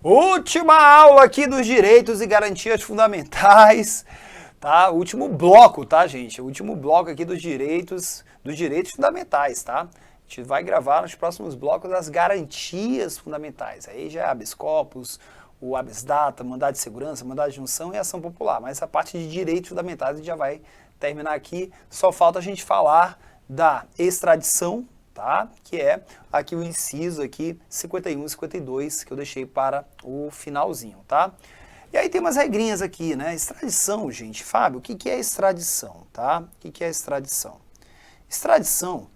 Última aula aqui dos direitos e garantias fundamentais, tá? Último bloco, tá, gente? O último bloco aqui dos direitos fundamentais, tá? A gente vai gravar nos próximos blocos as garantias fundamentais. Aí já é habeas corpus, o habeas data, mandado de segurança, mandado de junção e ação popular. Mas essa parte de direitos fundamentais a gente já vai terminar aqui. Só falta a gente falar da extradição, tá? Que é aqui o inciso aqui 51 e 52 que eu deixei para o finalzinho, tá? E aí tem umas regrinhas aqui, né? Extradição, gente. Fábio, o que é extradição, tá? O que é extradição? Extradição,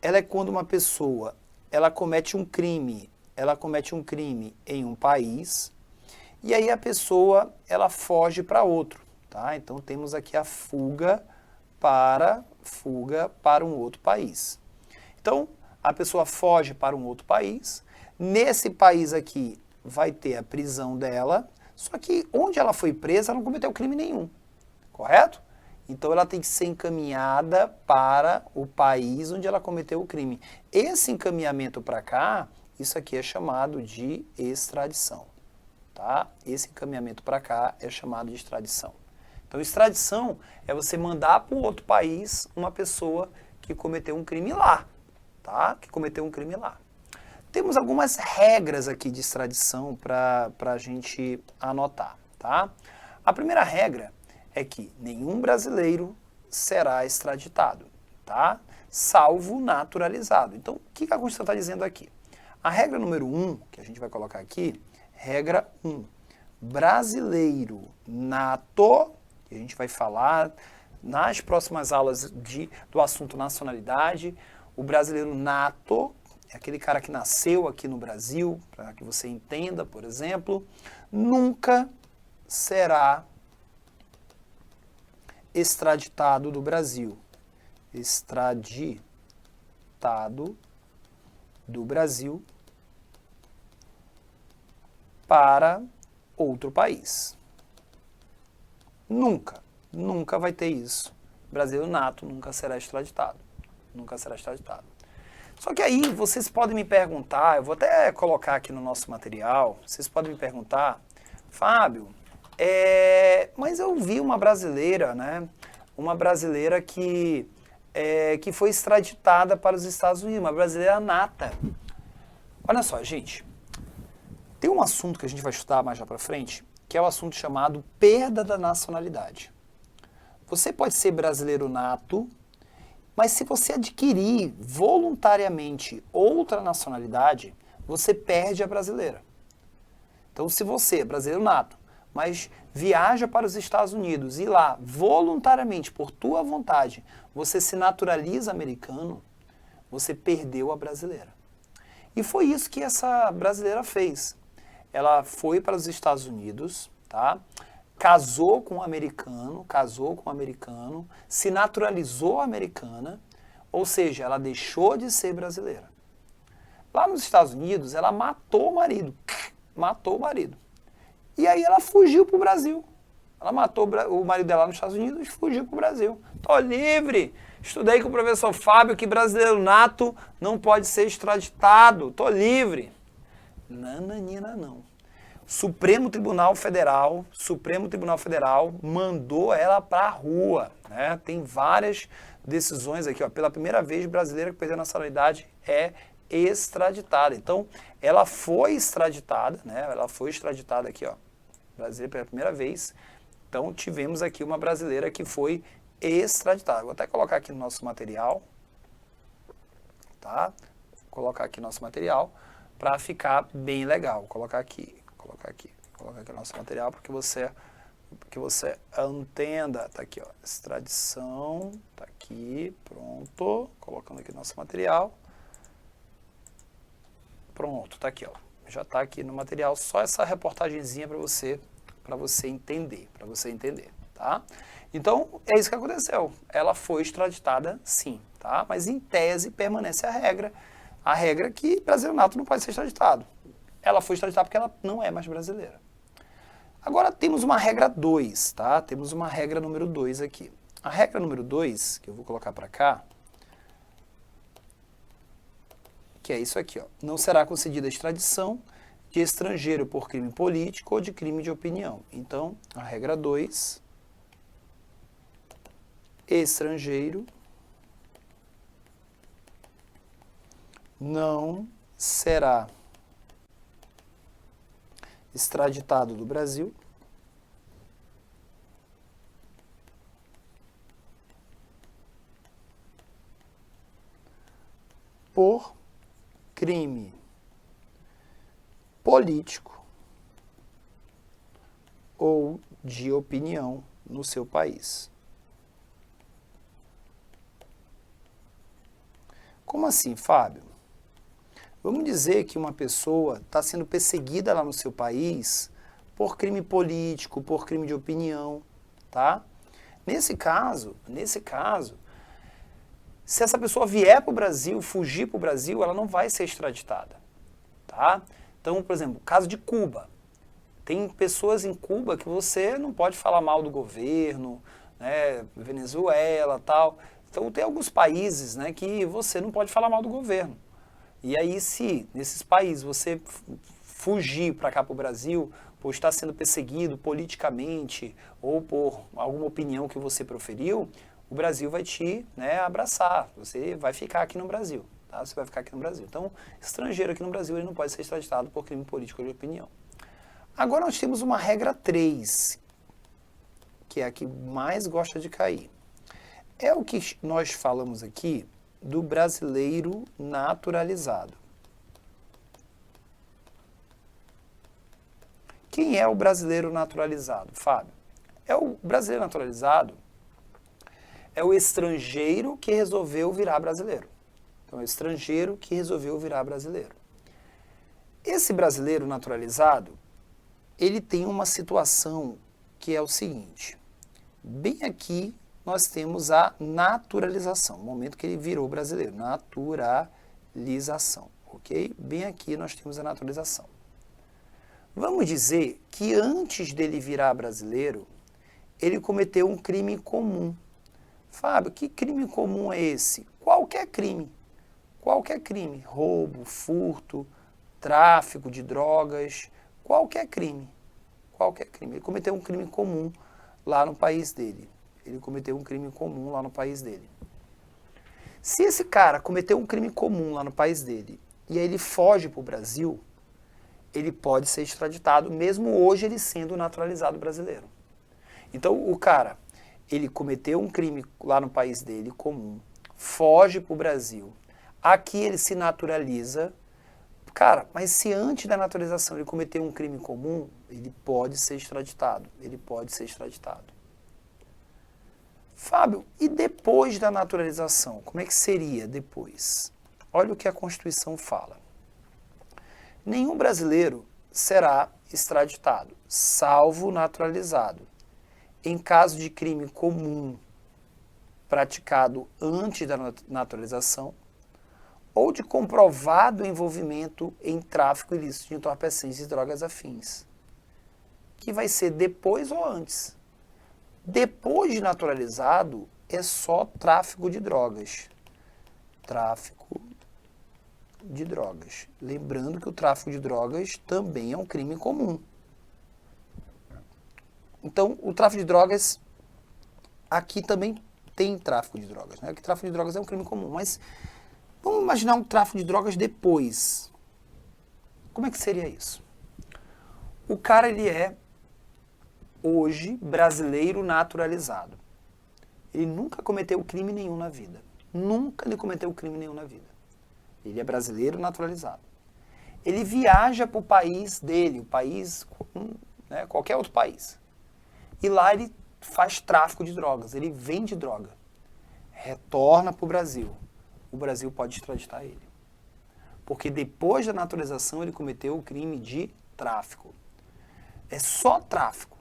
ela é quando uma pessoa, ela comete um crime em um país e aí a pessoa, ela foge para outro, tá? Então temos aqui a fuga para um outro país. Então, a pessoa foge para um outro país, nesse país aqui vai ter a prisão dela, só que onde ela foi presa, ela não cometeu crime nenhum, correto? Então, ela tem que ser encaminhada para o país onde ela cometeu o crime. Esse encaminhamento para cá, isso aqui é chamado de extradição, tá? Esse encaminhamento para cá é chamado de extradição. Então, extradição é você mandar para um outro país uma pessoa que cometeu um crime lá, tá? Que cometeu um crime lá. Temos algumas regras aqui de extradição para a gente anotar, tá? A primeira regra é que nenhum brasileiro será extraditado, tá? Salvo naturalizado. Então, o que a Constituição está dizendo aqui? A regra número 1, que a gente vai colocar aqui, regra 1. Brasileiro nato, que a gente vai falar nas próximas aulas do assunto nacionalidade. O brasileiro nato é aquele cara que nasceu aqui no Brasil, para que você entenda, por exemplo, nunca será extraditado do Brasil. Extraditado do Brasil para outro país. Nunca vai ter isso. O brasileiro nato nunca será extraditado. Nunca será extraditado. Só que aí vocês podem me perguntar, eu vou até colocar aqui no nosso material, vocês podem me perguntar, Fábio, mas eu vi uma brasileira, né? Uma brasileira que foi extraditada para os Estados Unidos, uma brasileira nata. Olha só, gente, tem um assunto que a gente vai estudar mais lá para frente, que é o assunto chamado perda da nacionalidade. Você pode ser brasileiro nato, mas se você adquirir voluntariamente outra nacionalidade, você perde a brasileira. Então, se você é brasileiro nato, mas viaja para os Estados Unidos e lá, voluntariamente, por tua vontade, você se naturaliza americano, você perdeu a brasileira. E foi isso que essa brasileira fez. Ela foi para os Estados Unidos, tá? Casou com um americano, se naturalizou americana, ou seja, ela deixou de ser brasileira. Lá nos Estados Unidos, ela matou o marido. E aí ela fugiu para o Brasil. Ela matou o marido dela nos Estados Unidos e fugiu para o Brasil. Tô livre! Estudei com o professor Fábio que brasileiro nato não pode ser extraditado. Tô livre! Nananina não. Supremo Tribunal Federal mandou ela para a rua, né? Tem várias decisões aqui, ó. Pela primeira vez, brasileira que perdeu a nacionalidade é extraditada. Então, ela foi extraditada, né? Ela foi extraditada aqui, ó. Brasileira pela primeira vez. Então, tivemos aqui uma brasileira que foi extraditada. Vou até colocar aqui no nosso material, tá? Vou colocar aqui nosso material para ficar bem legal. Vou colocar aqui o nosso material para que você entenda. Tá aqui, ó, extradição, tá aqui, pronto, colocando aqui nosso material. Pronto, tá aqui, ó. Já tá aqui no material, só essa reportagenzinha para você entender, tá? Então, é isso que aconteceu. Ela foi extraditada, sim, tá? Mas em tese permanece a regra que brasileiro nato não pode ser extraditado. Ela foi extraditada porque ela não é mais brasileira. Agora temos uma regra 2, tá? Temos uma regra número 2 aqui. A regra número 2, que eu vou colocar para cá, que é isso aqui, ó. Não será concedida a extradição de estrangeiro por crime político ou de crime de opinião. Então, a regra 2, estrangeiro não será extraditado do Brasil por crime político ou de opinião no seu país. Como assim, Fábio? Vamos dizer que uma pessoa está sendo perseguida lá no seu país por crime político, por crime de opinião, tá? Nesse caso, se essa pessoa vier para o Brasil, fugir para o Brasil, ela não vai ser extraditada, tá? Então, por exemplo, caso de Cuba. Tem pessoas em Cuba que você não pode falar mal do governo, né, Venezuela, tal. Então, tem alguns países, né, que você não pode falar mal do governo. E aí, se nesses países você fugir para cá para o Brasil, por estar sendo perseguido politicamente ou por alguma opinião que você proferiu, o Brasil vai te, né, abraçar. Você vai ficar aqui no Brasil. Tá? Você vai ficar aqui no Brasil. Então, estrangeiro aqui no Brasil ele não pode ser extraditado por crime político ou de opinião. Agora nós temos uma regra 3, que é a que mais gosta de cair. É o que nós falamos aqui do brasileiro naturalizado. Quem é o brasileiro naturalizado, Fábio? O brasileiro naturalizado é o estrangeiro que resolveu virar brasileiro. Então, é o estrangeiro que resolveu virar brasileiro. Esse brasileiro naturalizado, ele tem uma situação que é o seguinte. Bem aqui nós temos a naturalização, o momento que ele virou brasileiro, naturalização, ok? Bem aqui nós temos a naturalização. Vamos dizer que antes dele virar brasileiro, ele cometeu um crime comum. Fábio, que crime comum é esse? Qualquer crime. Qualquer crime. Roubo, furto, tráfico de drogas, qualquer crime. Qualquer crime. Ele cometeu um crime comum lá no país dele. Se esse cara cometeu um crime comum lá no país dele e aí ele foge para o Brasil, ele pode ser extraditado, mesmo hoje ele sendo naturalizado brasileiro. Então, o cara, ele cometeu um crime lá no país dele, comum, foge para o Brasil, aqui ele se naturaliza. Cara, mas se antes da naturalização ele cometeu um crime comum, ele pode ser extraditado. Fábio, e depois da naturalização? Como é que seria depois? Olha o que a Constituição fala. Nenhum brasileiro será extraditado, salvo naturalizado, em caso de crime comum praticado antes da naturalização ou de comprovado envolvimento em tráfico ilícito de entorpecentes e drogas afins, que vai ser depois ou antes. Depois de naturalizado, é só tráfico de drogas. Lembrando que o tráfico de drogas também é um crime comum. Então, o tráfico de drogas, aqui também tem tráfico de drogas, né? Porque tráfico de drogas é um crime comum, mas vamos imaginar um tráfico de drogas depois. Como é que seria isso? O cara, ele é, hoje, brasileiro naturalizado. Ele nunca cometeu crime nenhum na vida. Ele é brasileiro naturalizado. Ele viaja para o país dele, o país, né, qualquer outro país. E lá ele faz tráfico de drogas, ele vende droga. Retorna para o Brasil. O Brasil pode extraditar ele. Porque depois da naturalização ele cometeu o crime de tráfico. É só tráfico.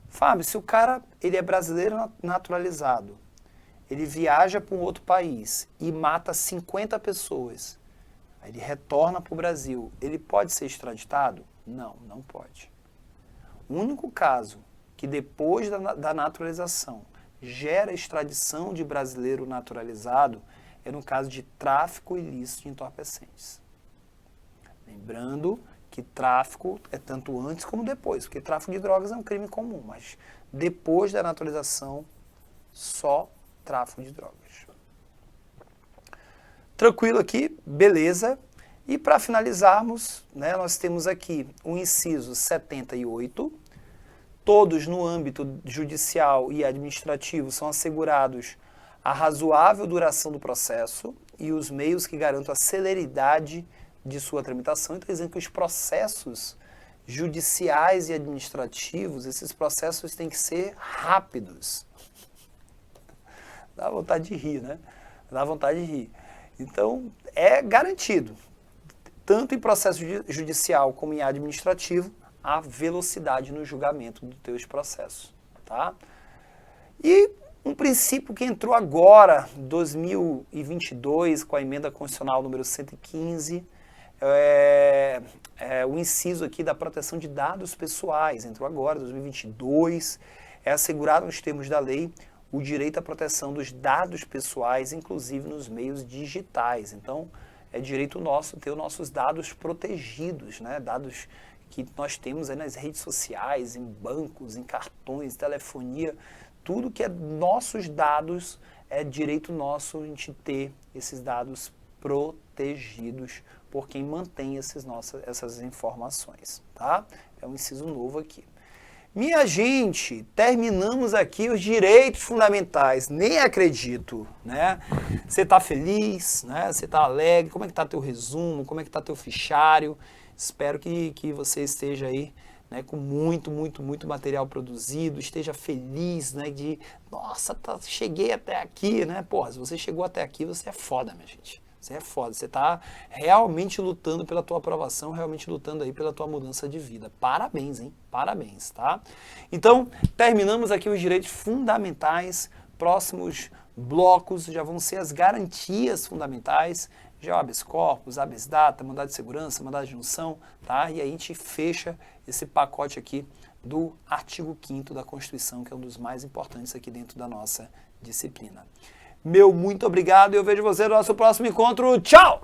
Fábio, se o cara ele é brasileiro naturalizado, ele viaja para um outro país e mata 50 pessoas, aí ele retorna para o Brasil, ele pode ser extraditado? Não, não pode. O único caso que depois da naturalização gera extradição de brasileiro naturalizado é no caso de tráfico ilícito de entorpecentes. Lembrando que tráfico é tanto antes como depois, porque tráfico de drogas é um crime comum, mas depois da naturalização, só tráfico de drogas. Tranquilo aqui, beleza. E para finalizarmos, né, nós temos aqui o inciso 78. Todos no âmbito judicial e administrativo são assegurados a razoável duração do processo e os meios que garantam a celeridade de sua tramitação. Então, dizendo que os processos judiciais e administrativos, esses processos têm que ser rápidos. Dá vontade de rir, né? Dá vontade de rir. Então, é garantido, tanto em processo judicial como em administrativo, a velocidade no julgamento dos teus processos, tá? E um princípio que entrou agora, 2022, com a emenda constitucional número 115, o inciso aqui da proteção de dados pessoais, entrou agora, 2022, é assegurado nos termos da lei o direito à proteção dos dados pessoais, inclusive nos meios digitais. Então, é direito nosso ter os nossos dados protegidos, né? Dados que nós temos aí nas redes sociais, em bancos, em cartões, telefonia, tudo que é nossos dados, é direito nosso a gente ter esses dados protegidos por quem mantém essas informações, tá? É um inciso novo aqui. Minha gente, terminamos aqui os direitos fundamentais, nem acredito, né? Você está feliz, né? Você está alegre, como é que está teu resumo, como é que está teu fichário? Espero que você esteja aí, né, com muito material produzido, esteja feliz, né, nossa, cheguei até aqui, né? Porra, se você chegou até aqui, você é foda, minha gente. Você é foda, você está realmente lutando pela tua aprovação, realmente lutando aí pela tua mudança de vida. Parabéns, hein? Parabéns, tá? Então, terminamos aqui os direitos fundamentais. Próximos blocos já vão ser as garantias fundamentais, já o habeas corpus, habeas data, mandado de segurança, mandado de junção, tá? E aí a gente fecha esse pacote aqui do artigo 5º da Constituição, que é um dos mais importantes aqui dentro da nossa disciplina. Meu muito obrigado e eu vejo você no nosso próximo encontro. Tchau!